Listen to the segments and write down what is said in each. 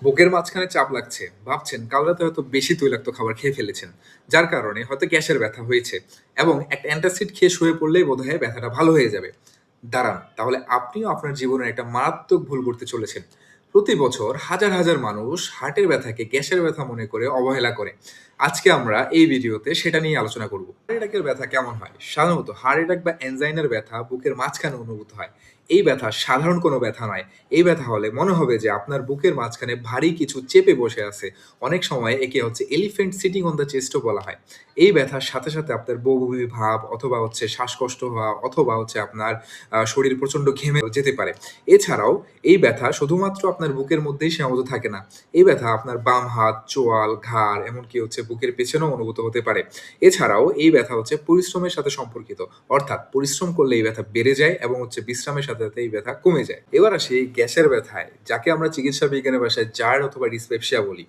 বুকের মাঝখানে চাপ লাগছে। ভাবছেন কাল রাতে হয়তো বেশি তৈলাক্ত খাবার খেয়ে ফেলেছেন। যার কারণে হয়তো গ্যাসের ব্যথা হয়েছে এবং একটা অ্যান্টাসিড খেয়ে শুয়ে পড়লেই বোধহয় ব্যথাটা ভালো হয়ে যাবে। দাঁড়ান, তাহলে আপনিও আপনার জীবনের একটা মারাত্মক ভুল করতে চলেছেন। প্রতি বছর হাজার, হাজার মানুষ হার্টের ব্যথাকে গ্যাসের ব্যথা মনে করে অবহেলা করে। আজকে আমরা এই ভিডিওতে সেটা নিয়ে আলোচনা করব। হার্ট অ্যাটাকের ব্যথা কেমন হয়? সাধারণত হার্ট অ্যাটাক বা এনজাইনার ব্যথা বুকের মাঝখানে অনুভূত হয়। এই ব্যথা সাধারণ কোনো ব্যথা নয়। এই ব্যথা হলে মনে হবে যে আপনার বুকের মাঝখানে ভারী কিছু চেপে বসে আছে। অনেক সময় একে হচ্ছে এলিফ্যান্ট সিটিং অন দ্য চেস্টও বলা হয়। এই ব্যথার সাথে, সাথে আপনার বমি ভাব অথবা হচ্ছে শ্বাসকষ্ট হওয়া অথবা হচ্ছে আপনার শরীর প্রচন্ড ঘেমে যেতে পারে। এছাড়াও এই ব্যথা শুধুমাত্র আপনার বুকের মধ্যেই সীমাবদ্ধ থাকে না। এই ব্যথা আপনার বাম হাত, চোয়াল, ঘাড় এমনকি হচ্ছে বুকের পেছনেও অনুভূত হতে পারে। এছাড়াও এই ব্যথা হচ্ছে পরিশ্রমের সাথে সম্পর্কিত। অর্থাৎ পরিশ্রম করলে এই ব্যথা বেড়ে যায় এবং হচ্ছে বিশ্রামের সাথে, সাথে এই ব্যথা কমে যায়। এবার আসি এই গ্যাসের ব্যথায়, যাকে আমরা চিকিৎসা বিজ্ঞানের ভাষায় জার্ড অথবা ডিসপেপসিয়া বলি।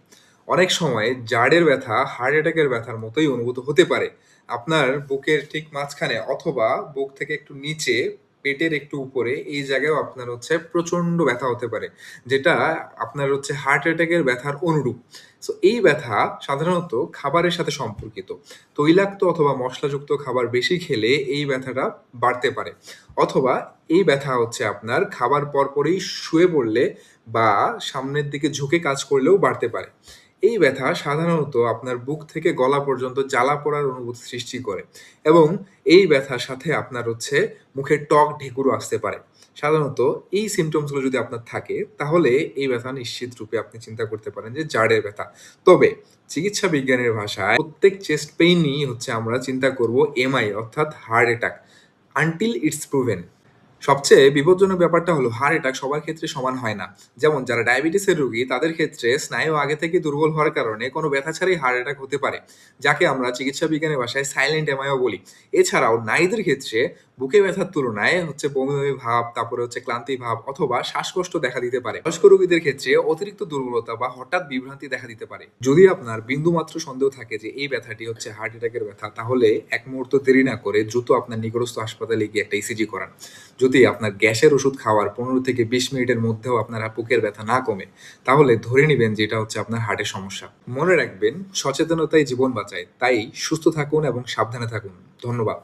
অনেক সময় জার্ডের ব্যথা হার্ট অ্যাটাকের ব্যথার মতোই অনুভূত হতে পারে। আপনার বুকের ঠিক মাঝখানে অথবা বুক থেকে একটু নিচে, পেটের একটু উপরে এই জায়গায়ও আপনার হচ্ছে প্রচন্ড ব্যথা হতে পারে। যেটা আপনার হচ্ছে হার্ট অ্যাটাকের ব্যথার অনুরূপ। সো এই ব্যথা সাধারণত খাবারের সাথে সম্পর্কিত। তৈলাক্ত অথবা মশলাযুক্ত খাবার বেশি খেলে এই ব্যথাটা বাড়তে পারে। অথবা এই ব্যথা হচ্ছে আপনার খাবার পরপরই শুয়ে পড়লে বা সামনের দিকে ঝুঁকে কাজ করলেও বাড়তে পারে। এই ব্যথা সাধারণত আপনার বুক থেকে গলা পর্যন্ত জ্বালা পোড়ার অনুভূতি সৃষ্টি করে এবং এই ব্যথার সাথে আপনার হচ্ছে মুখে টক ঢেকুরও আসতে পারে। সাধারণত এই symptoms গুলো যদি আপনার থাকে তাহলে এই ব্যথা নিশ্চিত রূপে আপনি চিন্তা করতে পারেন যে জার্ডের ব্যথা। তবে চিকিৎসা বিজ্ঞানের ভাষায় প্রত্যেক চেস্ট পেইনই হচ্ছে আমরা চিন্তা করব এমআই অর্থাৎ heart attack until it's proven. সবচেয়ে বিপজ্জনক ব্যাপারটা হলো হার্ট অ্যাটাক সবার ক্ষেত্রে সমান হয় না। যেমন যারা ডায়াবেটিসের রোগী তাদের ক্ষেত্রে স্নায়ু আগে থেকে দুর্বল হওয়ার কারণে কোনো ব্যথা ছাড়াই হার্ট অ্যাটাক হতে পারে, যাকে আমরা চিকিৎসা বিজ্ঞানের ভাষায় সাইলেন্ট এমআইও বলি। এছাড়াও নারীদের ক্ষেত্রে বুকে ব্যথার তুলনায় হচ্ছে বমি বমি ভাব, তারপরে হচ্ছে ক্লান্তি ভাব অথবা শ্বাসকষ্ট দেখা দিতে পারে। বয়স্ক রোগীদের ক্ষেত্রে অতিরিক্ত দুর্বলতা বা হঠাৎ বিভ্রান্তি দেখা দিতে পারে। যদি আপনার বিন্দুমাত্র সন্দেহ থাকে যে এই ব্যথাটি হচ্ছে হার্ট অ্যাটাকের ব্যথা, তাহলে এক মুহূর্ত দেরি না করে দ্রুত আপনার নিকটস্থ হাসপাতালে গিয়ে একটা ইসিজি করান। যদি আপনার গ্যাসের ওষুধ খাওয়ার ১৫ থেকে ২০ মিনিটের মধ্যেও আপনার বুকের ব্যথা না কমে, তাহলে ধরে নিবেন যে এটা হচ্ছে আপনার হার্টের সমস্যা। মনে রাখবেন, সচেতনতাই জীবন বাঁচায়। তাই সুস্থ থাকুন এবং সাবধানে থাকুন। ধন্যবাদ।